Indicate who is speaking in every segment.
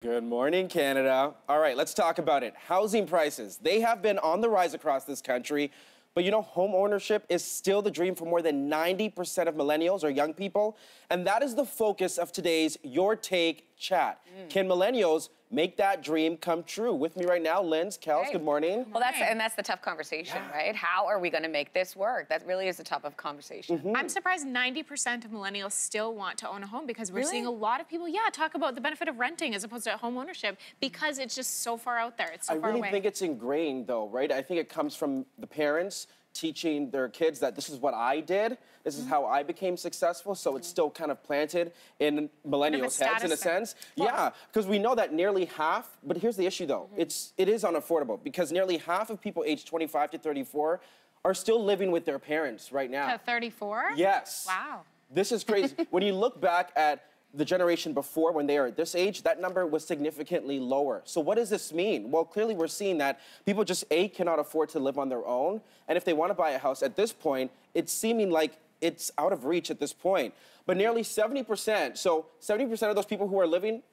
Speaker 1: Good morning, Canada. All right, let's talk about it. Housing prices, they have been on the rise across this country, but you know, home ownership is still the dream for more than 90% of millennials or young people, and that is the focus of today's Your Take chat. Can millennials make that dream come true? With me right now, Lindsey, Kelsey, good morning.
Speaker 2: Well, that's the tough conversation, right? How are we going to make this work? That really is the tough of conversation.
Speaker 3: I'm surprised 90% of millennials still want to own a home because we're seeing a lot of people, talk about the benefit of renting as opposed to home ownership because it's just so far out there. It's so far away.
Speaker 1: I really think it's ingrained, though, right? I think it comes from the parents teaching their kids that this is what I did, this is how I became successful, so it's still kind of planted in millennials' heads in a sense. Yeah, because we know that nearly half, but here's the issue though, it is unaffordable because nearly half of people aged 25 to 34 are still living with their parents right now.
Speaker 3: To 34?
Speaker 1: Yes.
Speaker 3: Wow.
Speaker 1: This is crazy. When you look back at the generation before, when they are at this age, that number was significantly lower. So what does this mean? Well, clearly we're seeing that people just, A, cannot afford to live on their own. And if they want to buy a house at this point, it's seeming like it's out of reach at this point. But nearly 70%, so 70% of those people who are living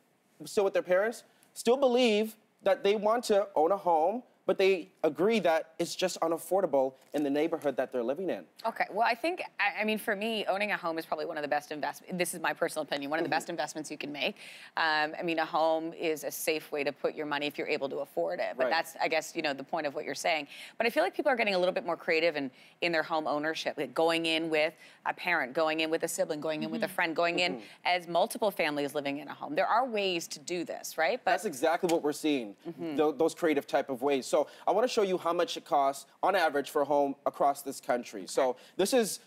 Speaker 1: still with their parents still believe that they want to own a home, but they agree that it's just unaffordable in the neighborhood that they're living in.
Speaker 2: Okay, well, I mean, for me, owning a home is probably one of the best investments. This is my personal opinion, one of the best investments you can make. I mean, a home is a safe way to put your money if you're able to afford it. But that's, I guess, you know, the point of what you're saying. But I feel like people are getting a little bit more creative in their home ownership, like going in with a parent, going in with a sibling, going in with a friend, going in as multiple families living in a home. There are ways to do this, right? But
Speaker 1: that's exactly what we're seeing, those creative type of ways. So I want to show you how much it costs on average for a home across this country. Okay. So this is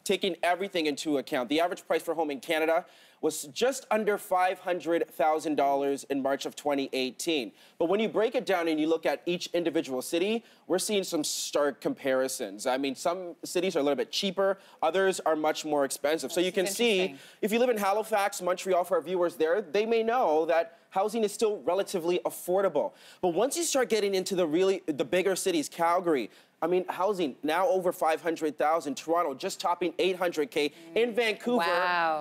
Speaker 1: taking everything into account. The average price for a home in Canada was just under $500,000 in March of 2018. But when you break it down and you look at each individual city, we're seeing some stark comparisons. I mean, some cities are a little bit cheaper, others are much more expensive. So you can see, if you live in Halifax, Montreal, for our viewers there, they may know that housing is still relatively affordable. But once you start getting into the bigger cities, Calgary, I mean, housing now over 500,000, Toronto just topping 800K, in Vancouver,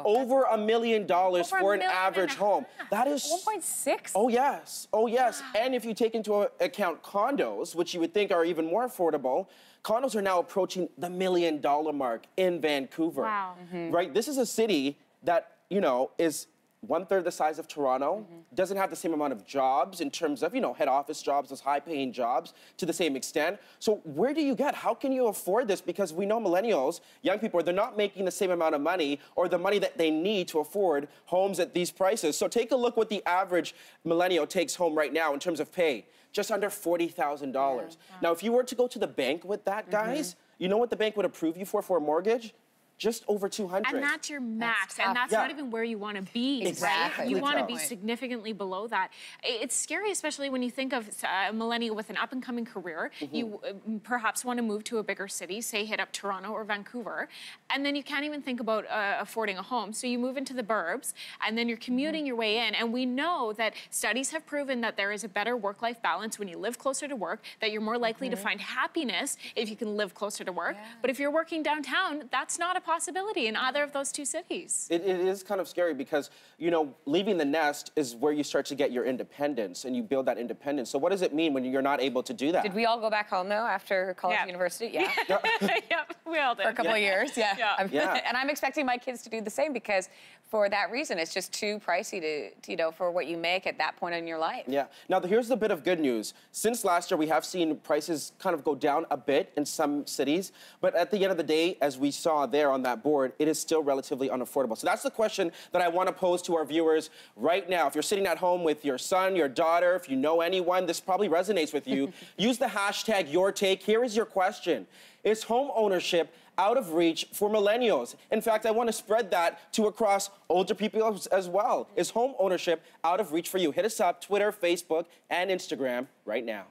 Speaker 1: over $1 million for an average home. That is
Speaker 2: 1.6.
Speaker 1: Oh yes, oh yes. Wow. And if you take into account condos, which you would think are even more affordable, condos are now approaching the $1 million mark in Vancouver.
Speaker 3: Wow.
Speaker 1: Right? This is a city that, you know, is 1/3 the size of Toronto, doesn't have the same amount of jobs in terms of, you know, head office jobs, those high-paying jobs to the same extent. So where do you get? How can you afford this? Because we know millennials, young people, they're not making the same amount of money or the money that they need to afford homes at these prices. So take a look what the average millennial takes home right now in terms of pay, just under $40,000. Wow. Now, if you were to go to the bank with that, guys, you know what the bank would approve you for a mortgage? Just over 200.
Speaker 3: And that's your max, and that's not even where you want to be,
Speaker 2: exactly.
Speaker 3: right? You want to be significantly below that. It's scary, especially when you think of a millennial with an up-and-coming career. You perhaps want to move to a bigger city, say hit up Toronto or Vancouver, and then you can't even think about affording a home. So you move into the burbs, and then you're commuting your way in. And we know that studies have proven that there is a better work-life balance when you live closer to work, that you're more likely to find happiness if you can live closer to work. But if you're working downtown, that's not a possibility in either of those two cities.
Speaker 1: It is kind of scary because, you know, leaving the nest is where you start to get your independence and you build that independence. So what does it mean when you're not able to do that?
Speaker 2: Did we all go back home, though, after college university? Yeah.
Speaker 3: Yep, we all did.
Speaker 2: For a couple of years, And I'm expecting my kids to do the same because for that reason, it's just too pricey to, you know, for what you make at that point in your life.
Speaker 1: Yeah. Now, here's the bit of good news. Since last year, we have seen prices kind of go down a bit in some cities, but at the end of the day, as we saw there on that board, it is still relatively unaffordable. So that's the question that I want to pose to our viewers right now. If you're sitting at home with your son, your daughter, if you know anyone, this probably resonates with you. Use the hashtag #YourTake. Here is your question. Is home ownership out of reach for millennials? In fact, I want to spread that to across older people as well. Is home ownership out of reach for you? Hit us up, Twitter, Facebook, and Instagram right now.